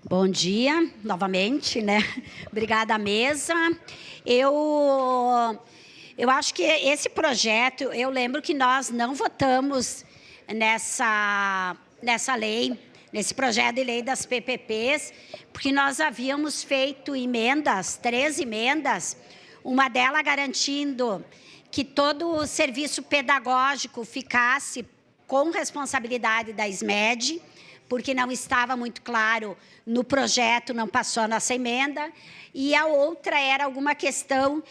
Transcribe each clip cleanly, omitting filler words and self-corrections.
Bom dia, novamente, né? Obrigada à mesa. Eu acho que esse projeto, eu lembro que nós não votamos nessa lei, nesse projeto de lei das PPPs, porque nós havíamos feito emendas, 3 emendas, uma delas garantindo que todo o serviço pedagógico ficasse com responsabilidade da SMED, porque não estava muito claro no projeto, não passou a nossa emenda, e a outra era alguma questão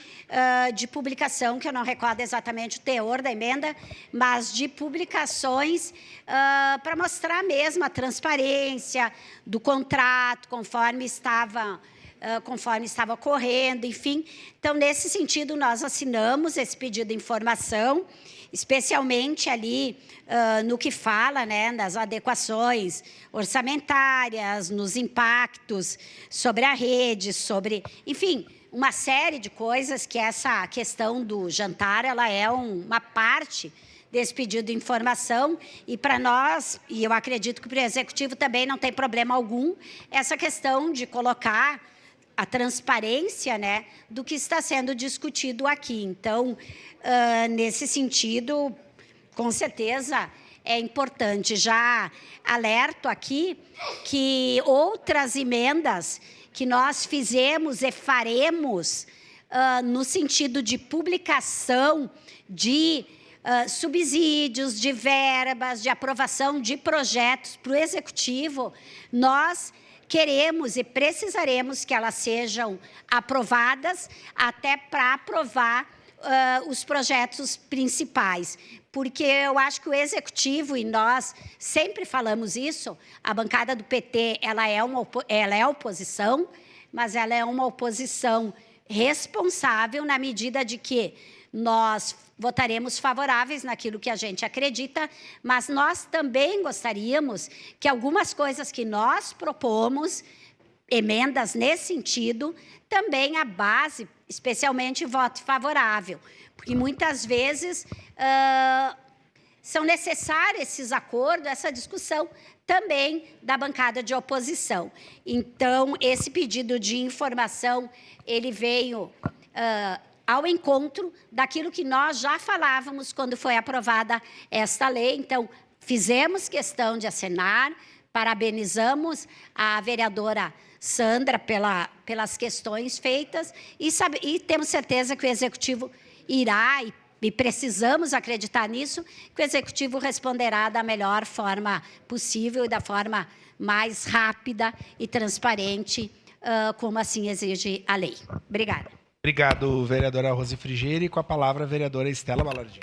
de publicação, que eu não recordo exatamente o teor da emenda, mas de publicações para mostrar mesmo a transparência do contrato, conforme estava ocorrendo, enfim. Então, nesse sentido, nós assinamos esse pedido de informação, especialmente ali no que fala, né, nas adequações orçamentárias, nos impactos sobre a rede, sobre, enfim, uma série de coisas que essa questão do jantar, ela é uma parte desse pedido de informação, e para nós, e eu acredito que para o Executivo também não tem problema algum, essa questão de colocar a transparência, né, do que está sendo discutido aqui. Então, nesse sentido, com certeza é importante. Já alerto aqui que outras emendas que nós fizemos e faremos no sentido de publicação de subsídios, de verbas, de aprovação de projetos para o Executivo, nós queremos e precisaremos que elas sejam aprovadas até para aprovar os projetos principais, porque eu acho que o Executivo, e nós sempre falamos isso, a bancada do PT, ela é oposição, mas ela é uma oposição responsável na medida de que nós votaremos favoráveis naquilo que a gente acredita, mas nós também gostaríamos que algumas coisas que nós propomos, emendas nesse sentido, também a base, especialmente voto favorável, porque muitas vezes são necessários esses acordos, essa discussão também da bancada de oposição. Então, esse pedido de informação, ele veio ao encontro daquilo que nós já falávamos quando foi aprovada esta lei. Então, fizemos questão de assinar, parabenizamos a vereadora Sandra pelas questões feitas e temos certeza que o Executivo irá, e precisamos acreditar nisso, que o Executivo responderá da melhor forma possível e da forma mais rápida e transparente, como assim exige a lei. Obrigada. Obrigado, vereadora Rose Frigerio. E com a palavra, a vereadora Estela Balardim.